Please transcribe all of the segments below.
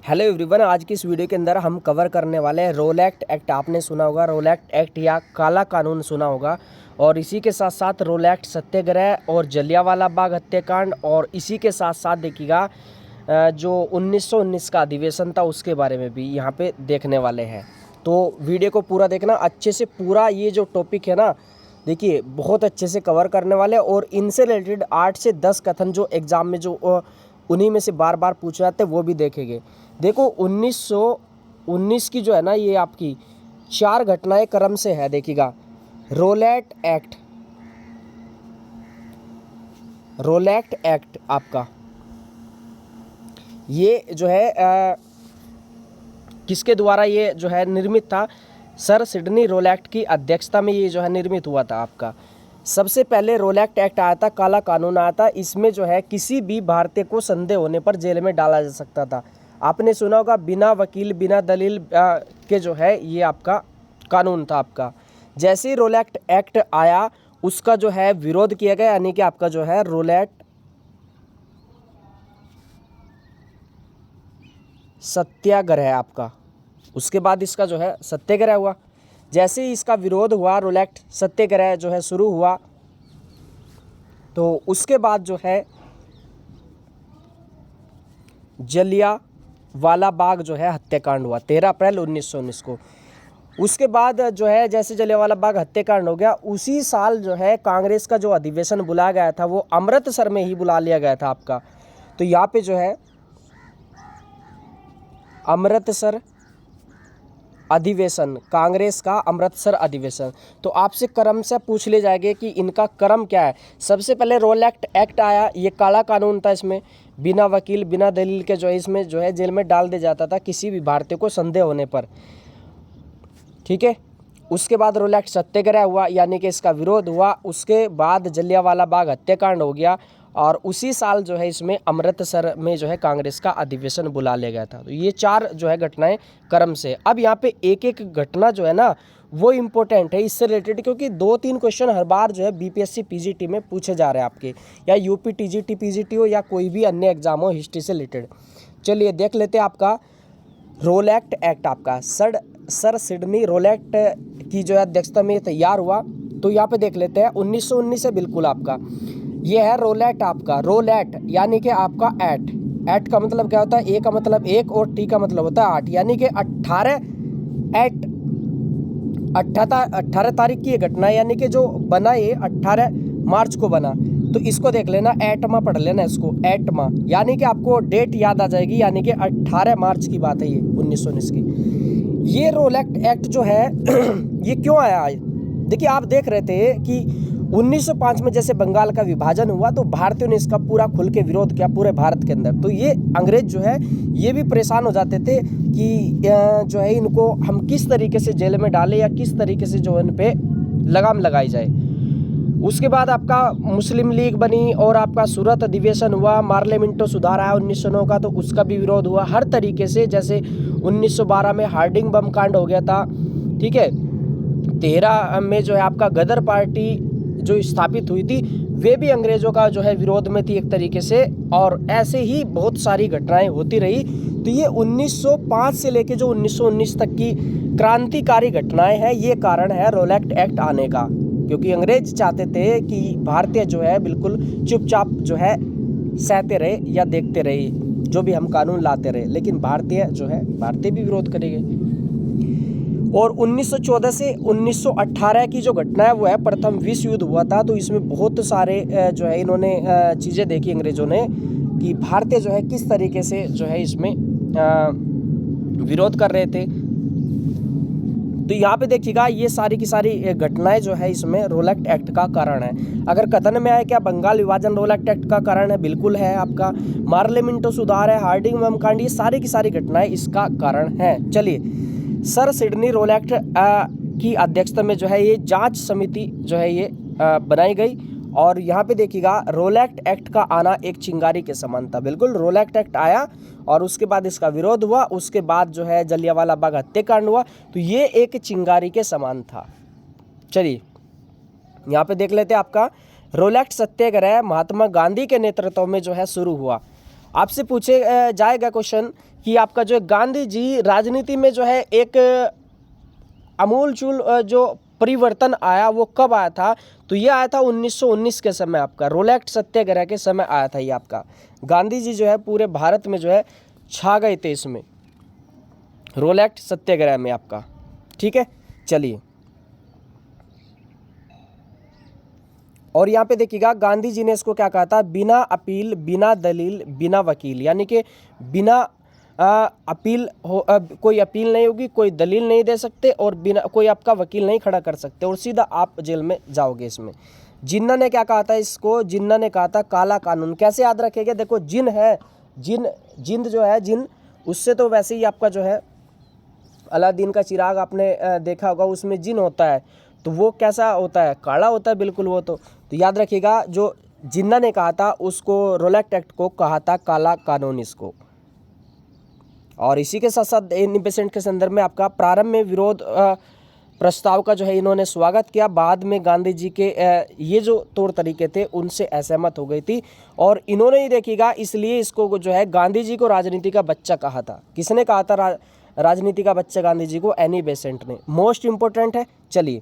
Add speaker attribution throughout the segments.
Speaker 1: Hello everyone, आज की इस वीडियो के अंदर हम कवर करने वाले हैं रोलैक्ट एक्ट। आपने सुना होगा रोलैक्ट एक्ट या काला कानून सुना होगा। और इसी के साथ साथ रोलैक्ट सत्याग्रह और जलियांवाला बाग हत्याकांड, और इसी के साथ साथ देखिएगा जो 1919 का अधिवेशन था उसके बारे में भी यहाँ पे देखने वाले हैं। तो वीडियो को पूरा देखना अच्छे से। पूरा ये जो टॉपिक है ना, देखिए बहुत अच्छे से कवर करने वाले हैं। और इनसे रिलेटेड 8 से 10 कथन जो एग्ज़ाम में जो उन्हीं में से बार बार पूछे जाते हैं वो भी देखेंगे। देखो 1919 की जो है ना, ये आपकी 4 घटनाएं क्रम से है। देखिएगा रोलैक्ट एक्ट आपका ये जो है किसके द्वारा ये जो है निर्मित था? सर सिडनी रोलैक्ट की अध्यक्षता में ये जो है निर्मित हुआ था आपका। सबसे पहले रोलैक्ट एक्ट आया था, काला कानून आया था। इसमें जो है किसी भी भारतीय को संदेह होने पर जेल में डाला जा सकता था। आपने सुना होगा बिना वकील बिना दलील के जो है ये आपका कानून था आपका। जैसे ही रोलैक्ट एक्ट आया उसका जो है विरोध किया गया, यानी कि आपका जो है रोलैक्ट सत्याग्रह आपका। उसके बाद इसका जो है सत्याग्रह हुआ। जैसे ही इसका विरोध हुआ, रोलैक्ट सत्याग्रह जो है शुरू हुआ, तो उसके बाद जो है जलियांवाला बाग जो है हत्याकांड हुआ 13 अप्रैल 1919 को। उसके बाद जो है जैसे जलियांवाला बाग हत्याकांड हो गया, उसी साल जो है कांग्रेस का जो अधिवेशन बुलाया गया था वो अमृतसर में ही बुला लिया गया था आपका। तो यहाँ पे जो है अमृतसर अधिवेशन, कांग्रेस का अमृतसर अधिवेशन। तो आपसे क्रम से पूछ ले जाएंगे कि इनका क्रम क्या है। सबसे पहले रोलैक्ट एक्ट आया, ये काला कानून था। इसमें बिना वकील बिना दलील के जो है इसमें जो है जेल में डाल दिया जाता था किसी भी भारतीय को संदेह होने पर, ठीक है। उसके बाद रोलैक्ट सत्याग्रह हुआ, यानी कि इसका विरोध हुआ। उसके बाद जलियांवाला बाग हत्याकांड हो गया, और उसी साल जो है इसमें अमृतसर में जो है कांग्रेस का अधिवेशन बुला लिया गया था। तो ये 4 जो है घटनाएं क्रम से। अब यहाँ पे एक एक घटना जो है ना वो इम्पोर्टेंट है इससे रिलेटेड, क्योंकि 2-3 क्वेश्चन हर बार जो है बीपीएससी पीजीटी में पूछे जा रहे हैं आपके, या यूपी टीजीटी पीजीटी हो या कोई भी अन्य एग्जाम हो हिस्ट्री से रिलेटेड। चलिए देख लेते हैं आपका रोलैक्ट एक्ट आपका। सर सिडनी रोलैक्ट की जो है अध्यक्षता में तैयार हुआ। तो यहाँ पे देख लेते हैं 1919 से बिल्कुल आपका ये है रोलैक्ट आपका। रोलैक्ट यानी कि आपका एट का मतलब क्या होता है? ए का मतलब 1 और टी का मतलब होता है 8, यानी कि 18 तारीख की ये घटना है, यानी कि जो बना ये 18 मार्च को बना। तो इसको देख लेना, एटमा पढ़ लेना इसको, एटमा, यानी कि आपको डेट याद आ जाएगी, यानी कि 18 मार्च की बात है ये 1919 की। ये रोलैक्ट एक्ट जो है ये क्यों आया? देखिए आप देख रहे थे कि 1905 में जैसे बंगाल का विभाजन हुआ तो भारतीयों ने इसका पूरा खुल के विरोध किया पूरे भारत के अंदर। तो ये अंग्रेज जो है ये भी परेशान हो जाते थे कि जो है इनको हम किस तरीके से जेल में डालें या किस तरीके से जो इन पे लगाम लगाई जाए। उसके बाद आपका मुस्लिम लीग बनी और आपका सूरत अधिवेशन हुआ। मार्लेमिंटो सुधार आया 1909 का, तो उसका भी विरोध हुआ हर तरीके से। जैसे 1912 में हार्डिंग बम कांड हो गया था, ठीक है। 13 में जो है आपका गदर पार्टी जो स्थापित हुई थी वे भी अंग्रेजों का जो है विरोध में थी एक तरीके से। और ऐसे ही बहुत सारी घटनाएं होती रही। तो ये 1905 से लेके जो 1919 तक की क्रांतिकारी घटनाएं हैं, ये कारण है रोलैक्ट एक्ट आने का। क्योंकि अंग्रेज चाहते थे कि भारतीय जो है बिल्कुल चुपचाप जो है सहते रहे या देखते रहे जो भी हम कानून लाते रहे, लेकिन भारतीय भी विरोध करेंगे। और 1914 से 1918 की जो घटना है वो है प्रथम विश्व युद्ध हुआ था। तो इसमें बहुत सारे जो है इन्होंने चीज़ें देखी अंग्रेजों ने कि भारतीय जो है किस तरीके से जो है इसमें विरोध कर रहे थे। तो यहाँ पे देखिएगा ये सारी की सारी घटनाएं जो है इसमें रोलैक्ट एक्ट का कारण है। अगर कथन में आए क्या बंगाल विभाजन रोलैक्ट एक्ट का कारण है? बिल्कुल है आपका। मार्लेमिंटो सुधार है, हार्डिंग बम कांड, ये सारी की सारी घटनाएं इसका कारण है। चलिए सर सिडनी रोलैक्ट की अध्यक्षता में जो है ये जांच समिति जो है ये बनाई गई। और यहाँ पे देखिएगा रोलैक्ट एक्ट का आना एक चिंगारी के समान था। बिल्कुल रोलैक्ट एक्ट आया और उसके बाद इसका विरोध हुआ, उसके बाद जो है जलियांवाला बाग हत्याकांड हुआ। तो ये एक चिंगारी के समान था। चलिए यहाँ पे देख लेते हैं आपका रोलैक्ट सत्याग्रह महात्मा गांधी के नेतृत्व में जो है शुरू हुआ। आपसे पूछे जाएगा क्वेश्चन कि आपका जो है गांधी जी राजनीति में जो है एक आमूलचूल जो परिवर्तन आया वो कब आया था, तो ये आया था 1919 के समय, आपका रोलैक्ट सत्याग्रह के समय आया था ये आपका। गांधी जी जो है पूरे भारत में जो है छा गए थे इसमें, रोलैक्ट सत्याग्रह में आपका। ठीक है, चलिए। और यहाँ पे देखिएगा गांधी जी ने इसको क्या कहा था, बिना अपील, बिना दलील, बिना वकील, यानी कि बिना अपील हो, कोई अपील नहीं होगी, कोई दलील नहीं दे सकते और बिना कोई आपका वकील नहीं खड़ा कर सकते और सीधा आप जेल में जाओगे इसमें। जिन्ना ने क्या कहा था इसको, जिन्ना ने कहा था काला कानून। कैसे याद रखेंगे, देखो जिन है, जिंद जो है जिन, उससे तो वैसे ही आपका जो है अलादीन का चिराग आपने देखा होगा, उसमें जिन होता है तो वो कैसा होता है, काला होता है बिल्कुल वो तो याद रखिएगा जो जिन्ना ने कहा था उसको, रोलैक्ट एक्ट को कहा था काला कानून इसको। और इसी के साथ साथ इंडिपेंडेंस के संदर्भ में आपका प्रारंभ में विरोध प्रस्ताव का जो है इन्होंने स्वागत किया, बाद में गांधी जी के ये जो तौर तरीके थे उनसे असहमत हो गई थी और इन्होंने ही देखिएगा इसलिए इसको जो है गांधी जी को राजनीति का बच्चा कहा था। किसने कहा था राजनीति का बच्चा गांधी जी को? एनी बेसेंट ने। मोस्ट इंपोर्टेंट है। चलिए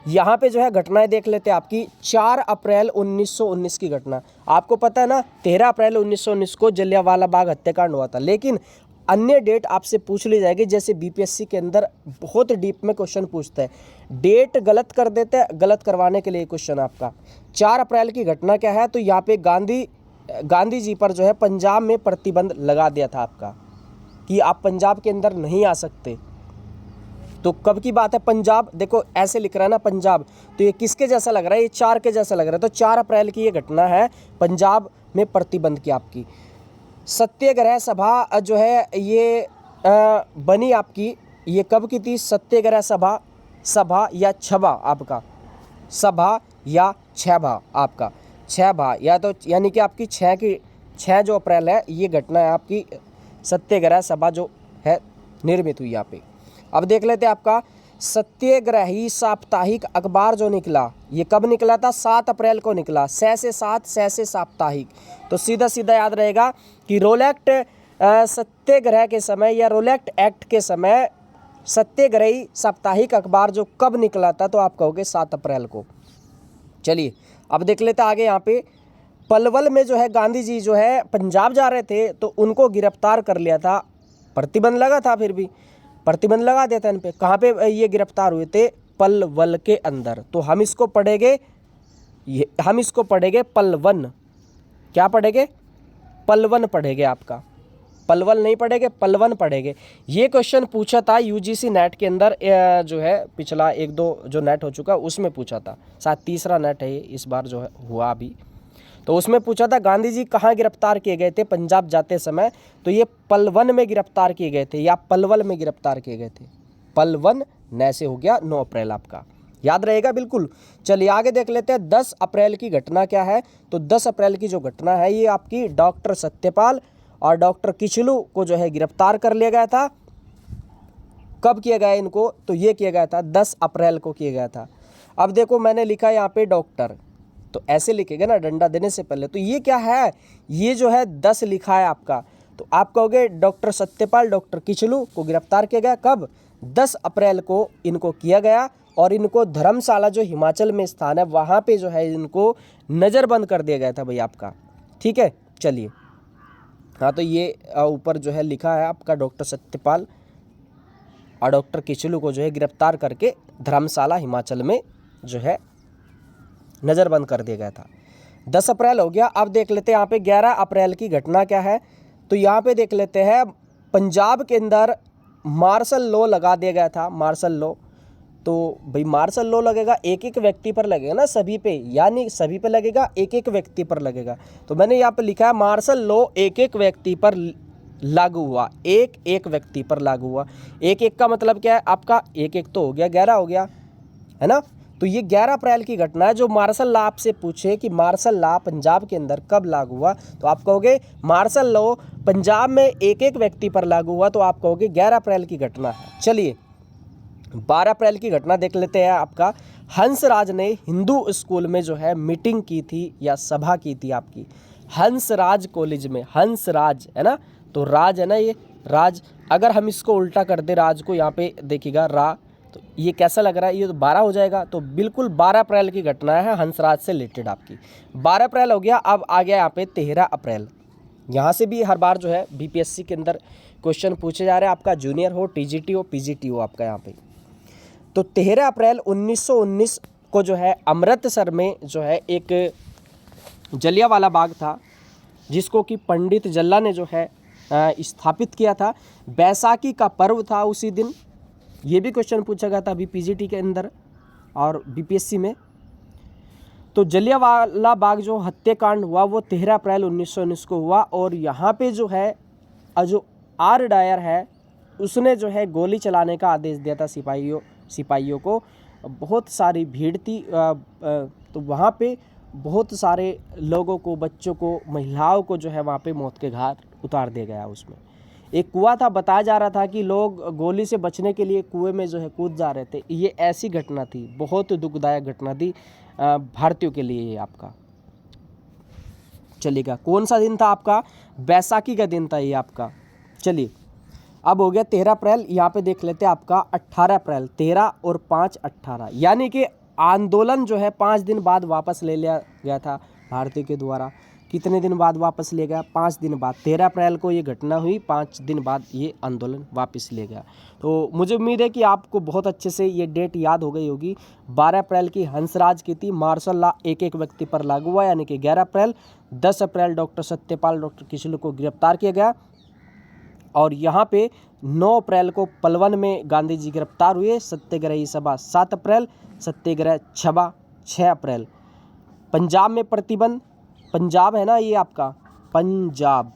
Speaker 1: यहाँ पे जो है घटनाएं देख लेते हैं आपकी। 4 अप्रैल 1919 की घटना, आपको पता है ना 13 अप्रैल 1919 को जलियांवाला बाग हत्याकांड हुआ था, लेकिन अन्य डेट आपसे पूछ ली जाएगी। जैसे बीपीएससी के अंदर बहुत डीप में क्वेश्चन पूछता है, डेट गलत कर देते हैं, गलत करवाने के लिए क्वेश्चन आपका। 4 अप्रैल की घटना क्या है, तो यहाँ पे गांधी जी पर जो है पंजाब में प्रतिबंध लगा दिया था आपका कि आप पंजाब के अंदर नहीं आ सकते। तो कब की बात है? पंजाब, देखो ऐसे लिख रहा है ना पंजाब, तो ये किसके जैसा लग रहा है? ये 4 के जैसा लग रहा है। तो 4 अप्रैल की ये घटना है, पंजाब में प्रतिबंध की आपकी। सत्याग्रह सभा जो है ये बनी आपकी, ये कब की थी? सत्याग्रह सभा या छभा आपका, सभा या छभा आपका, छभा या तो यानी कि आपकी 6 जो अप्रैल है ये घटना है आपकी, सत्याग्रह सभा जो है निर्मित हुई यहाँ पे। अब देख लेते हैं आपका सत्याग्रही साप्ताहिक अखबार जो निकला, ये कब निकला था? 7 अप्रैल को निकला। से साप्ताहिक। तो सीधा सीधा याद रहेगा कि रोलैक्ट सत्याग्रह के समय या रोलैक्ट एक्ट के समय सत्याग्रही साप्ताहिक अखबार जो कब निकला था, तो आप कहोगे 7 अप्रैल को। चलिए अब देख लेते हैं आगे। यहाँ पे पलवल में जो है गांधी जी जो है पंजाब जा रहे थे तो उनको गिरफ्तार कर लिया था, प्रतिबंध लगा था, फिर भी प्रतिबंध लगा दिया था इन पे। कहाँ पे ये गिरफ्तार हुए थे? पलवल के अंदर। तो हम इसको पढ़ेंगे पलवन। क्या पढ़ेंगे? पलवन पढ़ेंगे आपका, पलवल नहीं पढ़ेंगे, पलवन पढ़ेंगे। ये क्वेश्चन पूछा था यूजीसी नेट के अंदर, जो है पिछला 1-2 जो नेट हो चुका उसमें पूछा था, शायद तीसरा नेट है इस बार जो है हुआ अभी। तो उसमें पूछा था गांधी जी कहाँ गिरफ्तार किए गए थे पंजाब जाते समय, तो ये पलवन में गिरफ्तार किए गए थे या पलवल में गिरफ्तार किए गए थे। पलवन न से हो गया 9 अप्रैल आपका, याद रहेगा बिल्कुल। चलिए आगे देख लेते हैं 10 अप्रैल की घटना क्या है। तो 10 अप्रैल की जो घटना है ये आपकी डॉक्टर सत्यपाल और डॉक्टर किचलू को जो है गिरफ्तार कर लिया गया था। कब किया गया इनको? तो ये किया गया था 10 अप्रैल को किया गया था। अब देखो मैंने लिखा यहाँ पे डॉक्टर, तो ऐसे लिखेगा ना डंडा देने से पहले, तो ये क्या है? ये जो है 10 लिखा है आपका, तो आप कहोगे डॉक्टर सत्यपाल डॉक्टर किचलू को गिरफ्तार किया गया कब? 10 अप्रैल को इनको किया गया और इनको धर्मशाला जो हिमाचल में स्थान है वहाँ पे जो है इनको नज़रबंद कर दिया गया था भाई आपका। ठीक है, चलिए हाँ, तो ये ऊपर जो है लिखा है आपका डॉक्टर सत्यपाल और डॉक्टर किचलू को जो है गिरफ्तार करके धर्मशाला हिमाचल में जो है नज़रबंद कर दिया गया था। 10 अप्रैल हो गया। अब देख लेते हैं यहाँ पे 11 अप्रैल की घटना क्या है। तो यहाँ पे देख लेते हैं पंजाब के अंदर मार्शल लॉ लगा दिया गया था। मार्शल लॉ, तो भाई मार्शल लॉ लगेगा, एक एक व्यक्ति पर लगेगा ना, सभी पे, यानी सभी पे लगेगा, एक एक व्यक्ति पर लगेगा। तो मैंने यहाँ पे लिखा है मार्शल लॉ एक एक व्यक्ति पर लागू हुआ, एक एक व्यक्ति पर लागू हुआ। एक एक का मतलब क्या है आपका? एक एक तो हो गया 11 हो गया, है ना। तो ये 11 अप्रैल की घटना है। जो मार्शल लॉ आपसे पूछे कि मार्शल लॉ पंजाब के अंदर कब लागू हुआ, तो आप कहोगे मार्शल लॉ पंजाब में एक एक व्यक्ति पर लागू हुआ, तो आप कहोगे 11 अप्रैल की घटना है। चलिए 12 अप्रैल की घटना देख लेते हैं आपका। हंसराज ने हिंदू स्कूल में जो है मीटिंग की थी या सभा की थी आपकी, हंसराज कॉलेज में, हंसराज है ना, तो राज है ना ये राज, अगर हम इसको उल्टा कर दे राज को, यहाँ पे देखिएगा रा, तो ये कैसा लग रहा है, ये तो 12 हो जाएगा। तो बिल्कुल 12 अप्रैल की घटना है हंसराज से रिलेटेड आपकी। 12 अप्रैल हो गया। अब आ गया यहाँ पे 13 अप्रैल। यहाँ से भी हर बार जो है बीपीएससी के अंदर क्वेश्चन पूछे जा रहे हैं, आपका जूनियर हो, टीजीटी हो, पीजीटी हो आपका यहाँ पे। तो 13 अप्रैल 1919 को जो है अमृतसर में जो है एक जलियांवाला बाग था, जिसको कि पंडित जल्ला ने जो है स्थापित किया था। बैसाखी का पर्व था उसी दिन। ये भी क्वेश्चन पूछा गया था अभी पीजीटी के अंदर और बीपीएससी में। तो जलियांवाला बाग जो हत्याकांड हुआ वो 13 अप्रैल 1919 को हुआ। और यहाँ पे जो है जो आर डायर है उसने जो है गोली चलाने का आदेश दिया था सिपाहियों को। बहुत सारी भीड़ थी, तो वहाँ पे बहुत सारे लोगों को, बच्चों को, महिलाओं को जो है वहाँ पे मौत के घाट उतार दिया गया। उसमें एक कुआं था, बताया जा रहा था कि लोग गोली से बचने के लिए कुएं में जो है कूद जा रहे थे। ये ऐसी घटना थी, बहुत दुखदायक घटना थी भारतीयों के लिए। ये आपका चलेगा, कौन सा दिन था आपका, बैसाखी का दिन था ये आपका। चलिए अब हो गया 13 अप्रैल। यहाँ पे देख लेते हैं आपका 18 अप्रैल। 13 और 5 18, यानी कि आंदोलन जो है 5 दिन बाद वापस ले लिया गया था भारतीयों के द्वारा। कितने दिन बाद वापस ले गया, 5 दिन बाद। 13 अप्रैल को ये घटना हुई, 5 दिन बाद ये आंदोलन वापस ले गया। तो मुझे उम्मीद है कि आपको बहुत अच्छे से ये डेट याद हो गई होगी। 12 अप्रैल की हंसराज की थी, मार्शल लॉ एक एक व्यक्ति पर लागू हुआ, यानी कि 11 अप्रैल। 10 अप्रैल डॉक्टर सत्यपाल डॉक्टर किशलु को गिरफ्तार किया गया। और यहाँ पे 9 अप्रैल को पलवल में गांधी जी गिरफ्तार हुए। सत्याग्रही सभा 7 अप्रैल, सत्याग्रह सभा 6 अप्रैल। पंजाब में प्रतिबंध, पंजाब है ना ये आपका पंजाब,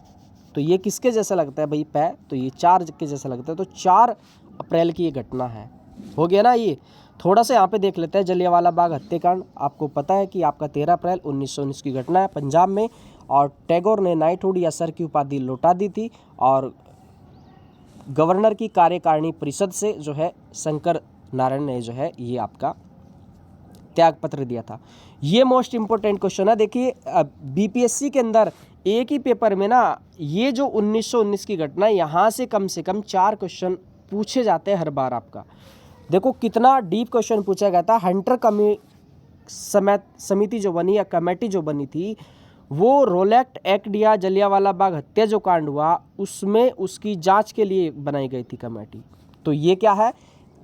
Speaker 1: तो ये किसके जैसा लगता है भाई पै, तो ये 4 के जैसा लगता है। तो 4 अप्रैल की ये घटना है, हो गया ना। ये थोड़ा सा यहाँ पे देख लेते हैं जलियांवाला बाग हत्याकांड। आपको पता है कि आपका 13 अप्रैल 1919 की घटना है पंजाब में, और टैगोर ने नाइटहुड या सर की उपाधि लौटा दी थी। और गवर्नर की कार्यकारिणी परिषद से जो है शंकर नारायण ने जो है ये आपका त्याग पत्र दिया था। ये मोस्ट इंपोर्टेंट क्वेश्चन है। देखिए बीपीएससी के अंदर एक ही पेपर में ना ये जो 1919 की घटना, यहाँ से कम 4 क्वेश्चन पूछे जाते हैं हर बार आपका। देखो कितना डीप क्वेश्चन पूछा गया था। हंटर समिति जो बनी या कमेटी जो बनी थी, वो रोलेक्ट एक्ट या जलियांवाला बाग हत्या जो कांड हुआ उसमें उसकी जांच के लिए बनाई गई थी कमेटी। तो ये क्या है,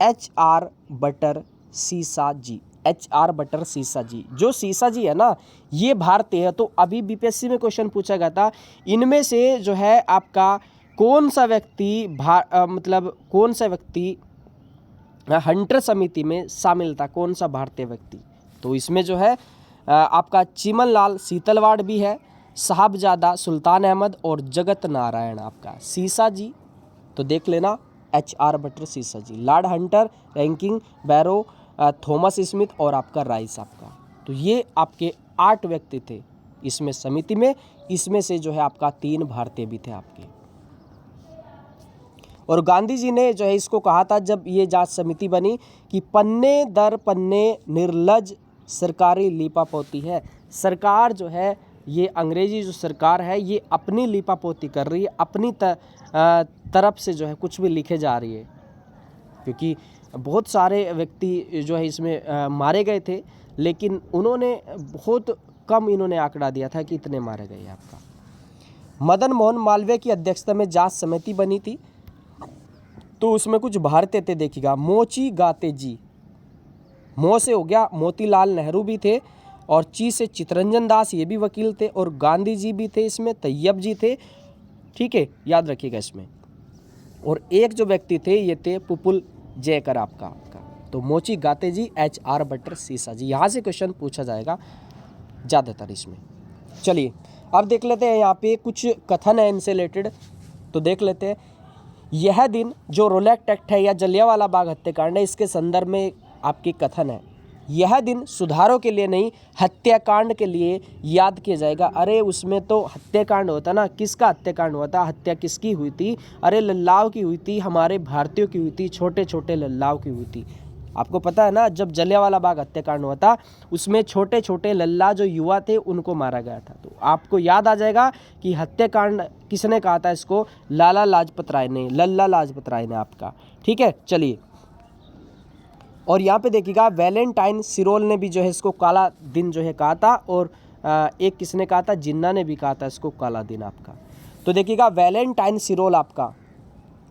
Speaker 1: HR बटर सीसा जी। HR बटर सीसा जी, जो सीसा जी है ना ये भारतीय है। तो अभी बीपीएससी में क्वेश्चन पूछा गया था, इनमें से जो है आपका कौन सा व्यक्ति हंटर समिति में शामिल था, कौन सा भारतीय व्यक्ति। तो इसमें जो है आपका चिमन लाल सीतलवाड़ भी है, साहबजादा सुल्तान अहमद और जगत नारायण आपका सीसा जी। तो देख लेना HR बटर सीसा जी, लॉर्ड हंटर, रैंकिंग, बैरो, थॉमस स्मिथ और आपका राइस आपका। तो ये आपके 8 व्यक्ति थे इसमें समिति में। इसमें से जो है आपका 3 भारतीय भी थे आपके। और गांधी जी ने जो है इसको कहा था जब ये जांच समिति बनी कि पन्ने दर पन्ने निर्लज सरकारी लीपापोती है। सरकार जो है ये अंग्रेजी जो सरकार है ये अपनी लीपापोती कर रही है, अपनी तरफ से जो है कुछ भी लिखे जा रही है। क्योंकि बहुत सारे व्यक्ति जो है इसमें मारे गए थे, लेकिन उन्होंने बहुत कम इन्होंने आंकड़ा दिया था कि इतने मारे गए आपका। मदन मोहन मालवीय की अध्यक्षता में जांच समिति बनी थी। तो उसमें कुछ भारतीय थे, देखिएगा मोची गाते जी, मो से हो गया मोतीलाल नेहरू भी थे, और ची से चितरंजन दास ये भी वकील थे, और गांधी जी भी थे इसमें, तैयब जी थे, ठीक है याद रखिएगा इसमें। और एक जो व्यक्ति थे ये थे पुपुल जयकर आपका। तो मोची गाते जी, HR बटर सीसा जी, यहाँ से क्वेश्चन पूछा जाएगा ज़्यादातर इसमें। चलिए अब देख लेते हैं यहाँ पे कुछ कथन है इनसे रिलेटेड। तो देख लेते हैं, यह दिन जो रोलेक्ट एक्ट है या जलियांवाला बाग हत्याकांड है, इसके संदर्भ में आपकी कथन है, यह दिन सुधारों के लिए नहीं हत्याकांड के लिए याद किया जाएगा। अरे उसमें तो हत्याकांड होता ना, किसका हत्याकांड हुआ था, हत्या किसकी हुई थी, अरे लल्लाओं की हुई थी, हमारे भारतीयों की हुई थी, छोटे छोटे लल्लाओं की हुई थी। आपको पता है ना, जब जलियांवाला बाग हत्याकांड हुआ था उसमें छोटे छोटे लल्ला जो युवा थे उनको मारा गया था। तो आपको याद आ जाएगा कि हत्याकांड किसने कहा था इसको, लाला लाजपत राय ने, लल्ला लाजपत राय ने आपका। ठीक है, चलिए। और यहाँ पे देखिएगा वैलेंटाइन सिरोल ने भी जो है इसको काला दिन जो है कहा था, और एक किसने कहा था, जिन्ना ने भी कहा था इसको काला दिन आपका। तो देखिएगा वैलेंटाइन सिरोल आपका,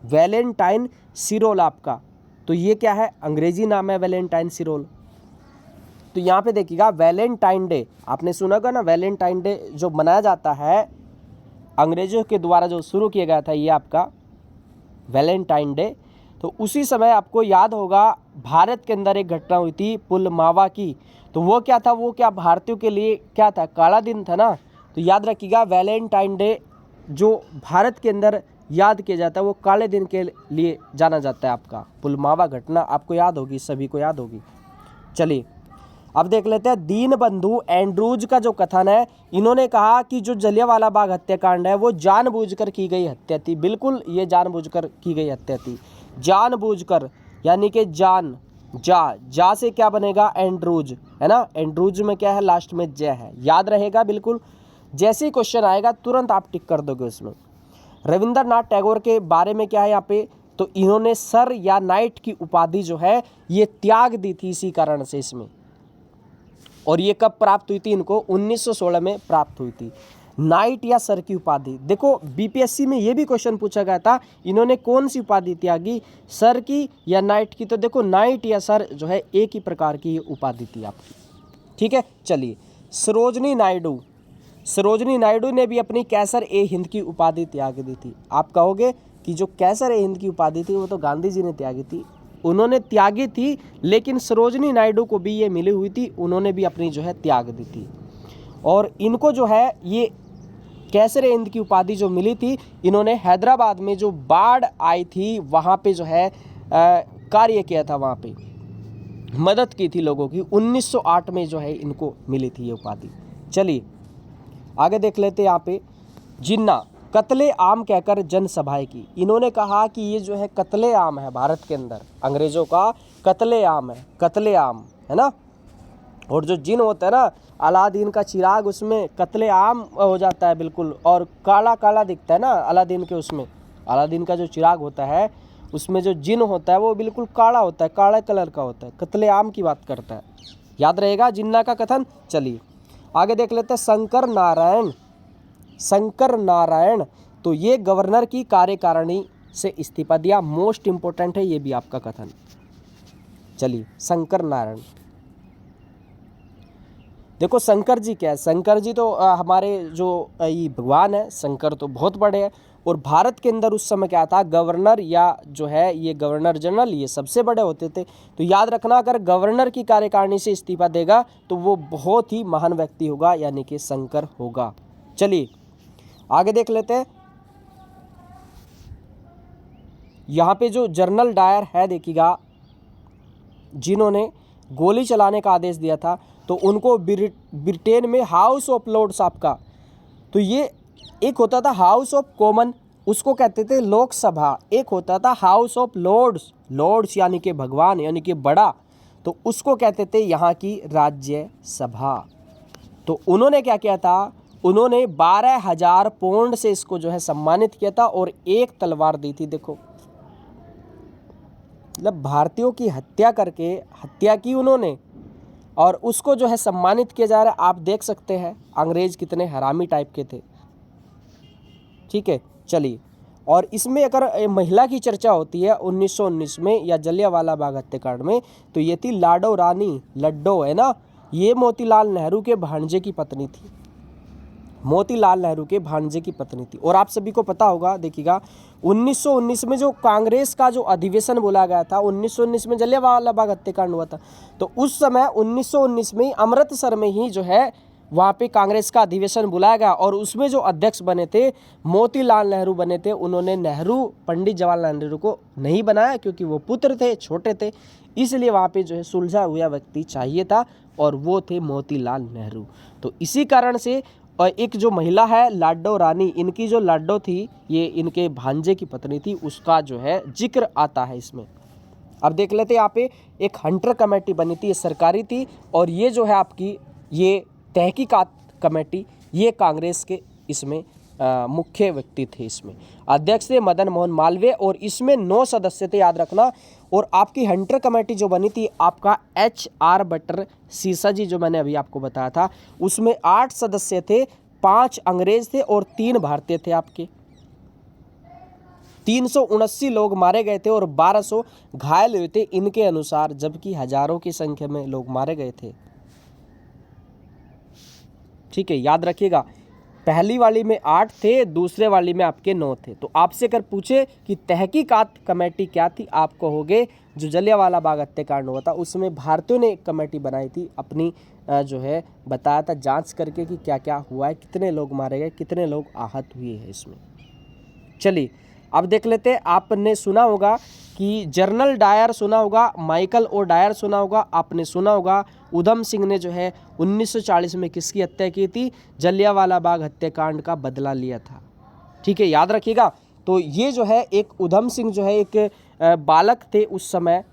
Speaker 1: वैलेंटाइन सिरोल आपका, तो ये क्या है, अंग्रेजी नाम है वैलेंटाइन सिरोल। तो यहाँ पे देखिएगा वैलेंटाइन डे, आपने सुना होगा ना, वैलेंटाइन डे जो मनाया जाता है अंग्रेजों के द्वारा जो शुरू किया गया था ये आपका वैलेंटाइन डे। तो उसी समय आपको याद होगा भारत के अंदर एक घटना हुई थी पुलवामा की। तो वो क्या था, वो क्या भारतीयों के लिए क्या था, काला दिन था ना। तो याद रखिएगा वैलेंटाइन डे जो भारत के अंदर याद किया जाता है वो काले दिन के लिए जाना जाता है आपका। पुलवामा घटना आपको याद होगी, सभी को याद होगी। चलिए अब देख लेते हैं दीनबंधु एंड्रूज का जो कथन है। इन्होंने कहा कि जो जलियांवाला बाग हत्याकांड है वो जानबूझकर की गई हत्या थी। बिल्कुल ये जानबूझकर की गई हत्या थी, जानबूझकर, यानी कि जान, जा से क्या बनेगा, एंड्रूज, है ना। एंड्रूज में क्या है, लास्ट में जय है, याद रहेगा बिल्कुल। जैसे ही क्वेश्चन आएगा तुरंत आप टिक कर दोगे उसमें। रविंद्रनाथ टैगोर के बारे में क्या है यहाँ पे, तो इन्होंने सर या नाइट की उपाधि जो है ये त्याग दी थी इसी कारण से इसमें। और ये कब प्राप्त हुई थी इनको, 1916 में प्राप्त हुई थी, नाइट या सर की उपाधि। देखो बीपीएससी में ये भी क्वेश्चन पूछा गया था, इन्होंने कौन सी उपाधि त्यागी, सर की या नाइट की। तो देखो नाइट या सर जो है एक ही प्रकार की उपाधि थी आपकी। ठीक है, चलिए सरोजनी नायडू, सरोजनी नायडू ने भी अपनी कैसर ए हिंद की उपाधि त्याग दी थी। आप कहोगे कि जो कैसर ए हिंद की उपाधि थी वो तो गांधी जी ने त्यागी थी, उन्होंने त्यागी थी, लेकिन सरोजनी नायडू को भी ये मिली हुई थी, उन्होंने भी अपनी जो है त्याग दी थी। और इनको जो है ये कैसर ए हिंद की उपाधि जो मिली थी, इन्होंने हैदराबाद में जो बाढ़ आई थी वहाँ पे जो है कार्य किया था, वहाँ पे मदद की थी लोगों की। 1908 में जो है इनको मिली थी ये उपाधि। चलिए आगे देख लेते हैं। यहाँ पे जिन्ना कत्ले आम कहकर जनसभाएं की। इन्होंने कहा कि ये जो है कत्ले आम है भारत के अंदर, अंग्रेजों का कत्ले आम है, कत्ले आम, है ना। और जो जिन होता है ना, अलादीन का चिराग, उसमें कत्ले आम हो जाता है बिल्कुल, और काला काला दिखता है ना अलादीन के, उसमें अलादीन का जो चिराग होता है उसमें जो जिन होता है वो बिल्कुल काला होता है, काला कलर का होता है, कत्ले आम की बात करता है। याद रहेगा जिन्ना का कथन। चलिए आगे देख लेते हैं शंकर नारायण, शंकर नारायण, तो ये गवर्नर की कार्यकारिणी से इस्तीफा दिया। मोस्ट इंपोर्टेंट है ये भी आपका कथन। चलिए शंकर नारायण, देखो शंकर जी क्या है, शंकर जी तो हमारे जो ये भगवान है, शंकर तो बहुत बड़े हैं। और भारत के अंदर उस समय क्या था, गवर्नर या जो है ये गवर्नर जनरल ये सबसे बड़े होते थे। तो याद रखना अगर गवर्नर की कार्यकारिणी से इस्तीफा देगा तो वो बहुत ही महान व्यक्ति होगा, यानी कि शंकर होगा। चलिए आगे देख लेते हैं। यहाँ पे जो जनरल डायर है देखिएगा, जिन्होंने गोली चलाने का आदेश दिया था, तो उनको ब्रिटेन में हाउस ऑफ लॉर्ड्स आपका, तो ये एक होता था हाउस ऑफ कॉमन, उसको कहते थे लोकसभा, एक होता था हाउस ऑफ लॉर्ड्स, लॉर्ड्स यानी कि भगवान यानी कि बड़ा, तो उसको कहते थे यहाँ की राज्यसभा। तो उन्होंने क्या किया था, उन्होंने 12,000 पाउंड से इसको जो है सम्मानित किया था और एक तलवार दी थी। देखो मतलब भारतीयों की हत्या करके हत्या की उन्होंने, और उसको जो है सम्मानित किया जा रहा है। आप देख सकते हैं अंग्रेज कितने हरामी टाइप के थे। ठीक है, चलिए। और इसमें अगर महिला की चर्चा होती है 1919 में या जलियांवाला बाग हत्याकांड में, तो ये थी लाडो रानी, लड्डो, है ना। ये मोतीलाल नेहरू के भांजे की पत्नी थी, मोतीलाल नेहरू के भांजे की पत्नी थी। और आप सभी को पता होगा, देखिएगा 1919 में जो कांग्रेस का जो अधिवेशन बोला गया था, 1919 में जलियांवाला बाग हत्याकांड हुआ था, तो उस समय 1919 में अमृतसर में ही जो है वहाँ पे कांग्रेस का अधिवेशन बुलाया गया, और उसमें जो अध्यक्ष बने थे मोतीलाल नेहरू बने थे। उन्होंने नेहरू, पंडित जवाहरलाल नेहरू को नहीं बनाया क्योंकि वो पुत्र थे, छोटे थे, इसलिए वहाँ पे जो है सुलझा हुआ व्यक्ति चाहिए था, और वो थे मोतीलाल नेहरू। तो इसी कारण से, और एक जो महिला है लाडो रानी, इनकी जो लाडो थी ये इनके भांजे की पत्नी थी, उसका जो है जिक्र आता है इसमें। अब देख लेते हैं यहाँ पे एक हंटर कमेटी बनी थी, ये सरकारी थी, और ये जो है आपकी ये तहकीकात कमेटी, ये कांग्रेस के इसमें मुख्य व्यक्ति थे। इसमें अध्यक्ष थे मदन मोहन मालवीय और इसमें 9 सदस्य थे, याद रखना। और आपकी हंटर कमेटी जो बनी थी आपका HR बटर सीसा जी, जो मैंने अभी आपको बताया था, उसमें 8 सदस्य थे, 5 अंग्रेज थे और 3 भारतीय थे। आपके 379 लोग मारे गए थे और 1200 घायल हुए थे इनके अनुसार, जबकि हजारों की संख्या में लोग मारे गए थे। ठीक है, याद रखिएगा, पहली वाली में 8 थे, दूसरे वाली में आपके 9 थे। तो आपसे अगर पूछे कि तहकीकात कमेटी क्या थी, आप कहोगे जो जलियांवाला बाग हत्याकांड हुआ था उसमें भारतीयों ने एक कमेटी बनाई थी, अपनी जो है बताया था जांच करके कि क्या क्या हुआ है, कितने लोग मारे गए, कितने लोग आहत हुए हैं इसमें। चलिए अब देख लेते हैं, आपने सुना होगा कि जनरल डायर सुना होगा, माइकल ओ डायर सुना होगा, आपने सुना होगा उधम सिंह ने जो है 1940 में किसकी हत्या की थी, जलियांवाला बाग हत्याकांड का बदला लिया था। ठीक है, याद रखिएगा। तो ये जो है एक उधम सिंह जो है एक बालक थे, उस समय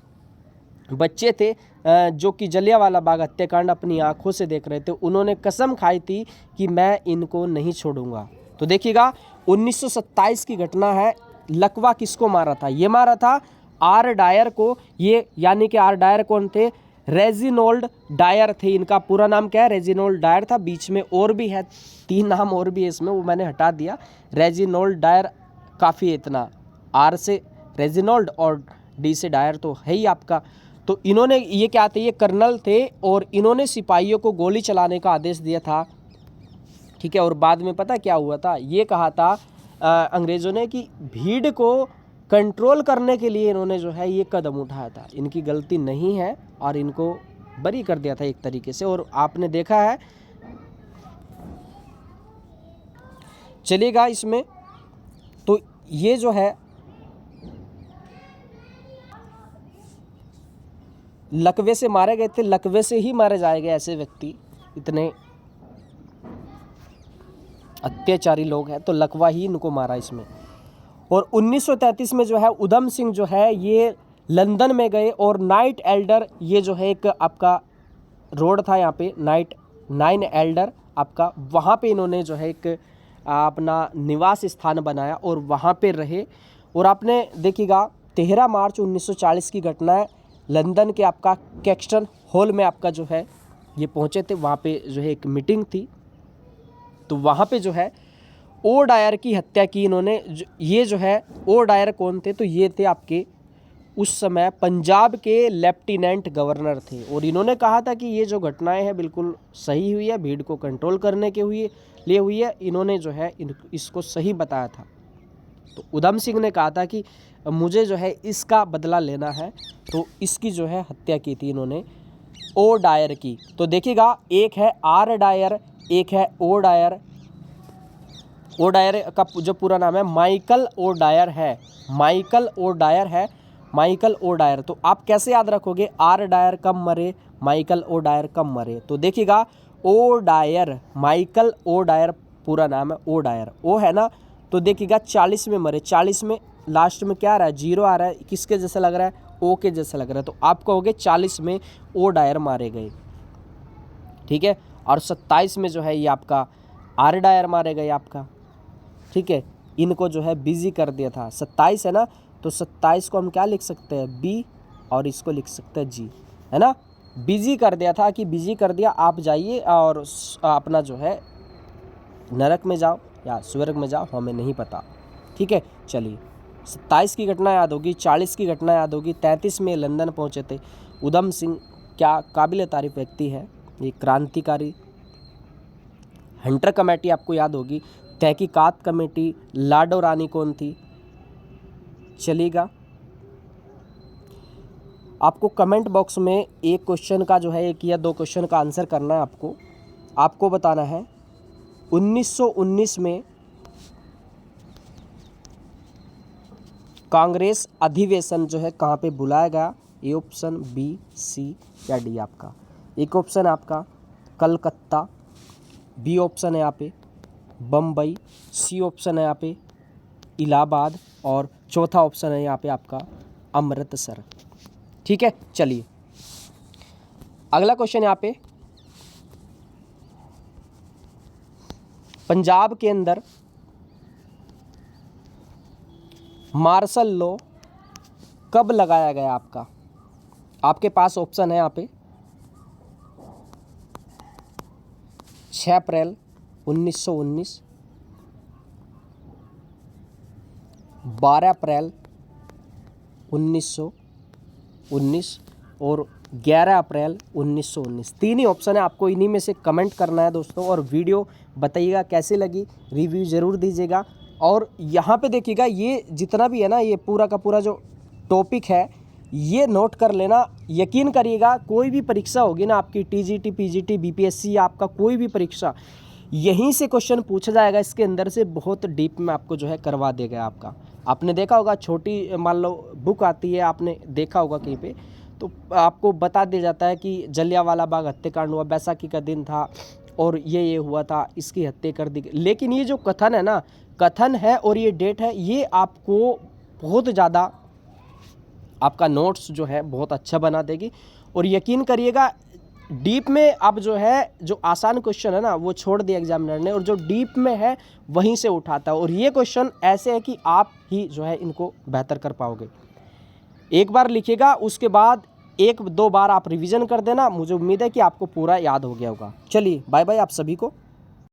Speaker 1: बच्चे थे, जो कि जलियांवाला बाग हत्याकांड अपनी आंखों से देख रहे थे। उन्होंने कसम खाई थी कि मैं इनको नहीं छोड़ूंगा। तो देखिएगा 1927 की घटना है, लकवा किसको मारा था, ये मारा था R डायर को। ये यानी कि R डायर कौन थे, रेजिनोल्ड डायर थे, इनका पूरा नाम क्या है, रेजिनोल्ड डायर था। बीच में और भी है, 3 नाम और भी है इसमें, वो मैंने हटा दिया। रेजिनोल्ड डायर काफ़ी है इतना, R से रेजिनोल्ड और D से डायर तो है ही आपका। तो इन्होंने ये क्या थे, ये कर्नल थे और इन्होंने सिपाहियों को गोली चलाने का आदेश दिया था। ठीक है, और बाद में पता क्या हुआ था, ये कहा था अंग्रेज़ों ने कि भीड़ को कंट्रोल करने के लिए इन्होंने जो है ये कदम उठाया था, इनकी गलती नहीं है और इनको बरी कर दिया था एक तरीके से। और आपने देखा है, चलिएगा इसमें, तो ये जो है लकवे से मारे गए थे, लकवे से ही मारे जाएंगे ऐसे व्यक्ति, इतने अत्याचारी लोग हैं, तो लकवा ही इनको मारा इसमें। और 1933 में जो है उधम सिंह जो है ये लंदन में गए और नाइट एल्डर, ये जो है एक आपका रोड था यहाँ पे, नाइन एल्डर आपका, वहाँ पे इन्होंने जो है एक अपना निवास स्थान बनाया और वहाँ पे रहे। और आपने देखिएगा 13 मार्च 1940 की घटना है, लंदन के आपका कैक्सटन हॉल में आपका जो है ये पहुँचे थे, वहाँ पे जो है एक मीटिंग थी। तो वहाँ पे जो है ओ डायर की हत्या की इन्होंने। ये जो है ओ डायर कौन थे, तो ये थे आपके उस समय पंजाब के लेफ्टिनेंट गवर्नर थे। और इन्होंने कहा था कि ये जो घटनाएं हैं बिल्कुल सही हुई है, भीड़ को कंट्रोल करने के लिए हुई है, इन्होंने जो है इसको सही बताया था। तो उधम सिंह ने कहा था कि मुझे जो है इसका बदला लेना है, तो इसकी जो है हत्या की थी इन्होंने ओ डायर की। तो देखिएगा, एक है R डायर, एक है ओ डायर। ओ डायर का जो पूरा नाम है माइकल ओ डायर है, माइकल ओ डायर है, माइकल ओ डायर। तो आप कैसे याद रखोगे, R डायर कब मरे, माइकल ओ डायर कब मरे। तो देखिएगा O Dyer, Michael O Dyer पूरा नाम है ओ डायर, ओ है ना। तो देखिएगा 40 में मरे, 40 में लास्ट में क्या आ रहा है, 0 आ रहा है, किसके जैसे लग रहा है, ओ के जैसे लग रहा है। तो आप कहोगे 40 में ओ डायर मारे गए। ठीक है, और 27 में जो है ये आपका R डायर मारे गए आपका। ठीक है, इनको जो है बिजी कर दिया था, 27 है ना, तो 27 को हम क्या लिख सकते हैं, B, और इसको लिख सकते हैं G, है ना। बिजी कर दिया था कि बिजी कर दिया, आप जाइए और अपना जो है नरक में जाओ या स्वर्ग में जाओ, हमें नहीं पता। ठीक है, चलिए 27 की घटना याद होगी, 40 की घटना याद होगी, 33 में लंदन पहुंचे थे उधम सिंह, क्या काबिल तारीफ व्यक्ति है, ये क्रांतिकारी। हंटर कमेटी आपको याद होगी, तहकीकात कमेटी, लाडो रानी कौन थी। चलिएगा, आपको कमेंट बॉक्स में एक क्वेश्चन का जो है 1 या 2 क्वेश्चन का आंसर करना है। आपको बताना है 1919 में कांग्रेस अधिवेशन जो है कहाँ पे बुलाया गया, ए ऑप्शन, B, C या D आपका। एक ऑप्शन है आपका कलकत्ता, B ऑप्शन है यहाँ पे बम्बई, C ऑप्शन है यहाँ पे इलाहाबाद और चौथा ऑप्शन है यहाँ पे आपका अमृतसर। ठीक है, चलिए अगला क्वेश्चन यहाँ पे, पंजाब के अंदर मार्शल लॉ कब लगाया गया आपका? आपके पास ऑप्शन है यहाँ पे 6 अप्रैल 1919, 12 अप्रैल 1919 और 11 अप्रैल 1919। तीन ही ऑप्शन है, आपको इन्हीं में से कमेंट करना है दोस्तों। और वीडियो बताइएगा कैसी लगी, रिव्यू ज़रूर दीजिएगा। और यहाँ पे देखिएगा, ये जितना भी है ना, ये पूरा का पूरा जो टॉपिक है ये नोट कर लेना। यकीन करिएगा, कोई भी परीक्षा होगी ना आपकी, टीजीटी, पीजीटी, बीपीएससी, आपका कोई भी परीक्षा, यहीं से क्वेश्चन पूछा जाएगा। इसके अंदर से बहुत डीप में आपको जो है करवा देगा आपका। आपने देखा होगा, छोटी मान लो बुक आती है, आपने देखा होगा कहीं पे, तो आपको बता दिया जाता है कि जलियांवाला बाग हत्याकांड हुआ, बैसाखी का दिन था और ये हुआ था, इसकी हत्या कर दी। लेकिन ये जो कथन है ना, कथन है और ये डेट है, ये आपको बहुत ज़्यादा आपका नोट्स जो है बहुत अच्छा बना देगी। और यकीन करिएगा, डीप में अब जो है, जो आसान क्वेश्चन है ना वो छोड़ दिया एग्जामिनर ने, और जो डीप में है वहीं से उठाता है। और ये क्वेश्चन ऐसे है कि आप ही जो है इनको बेहतर कर पाओगे। एक बार लिखिएगा, उसके बाद 1-2 बार आप रिवीजन कर देना। मुझे उम्मीद है कि आपको पूरा याद हो गया होगा। चलिए बाय बाय आप सभी को।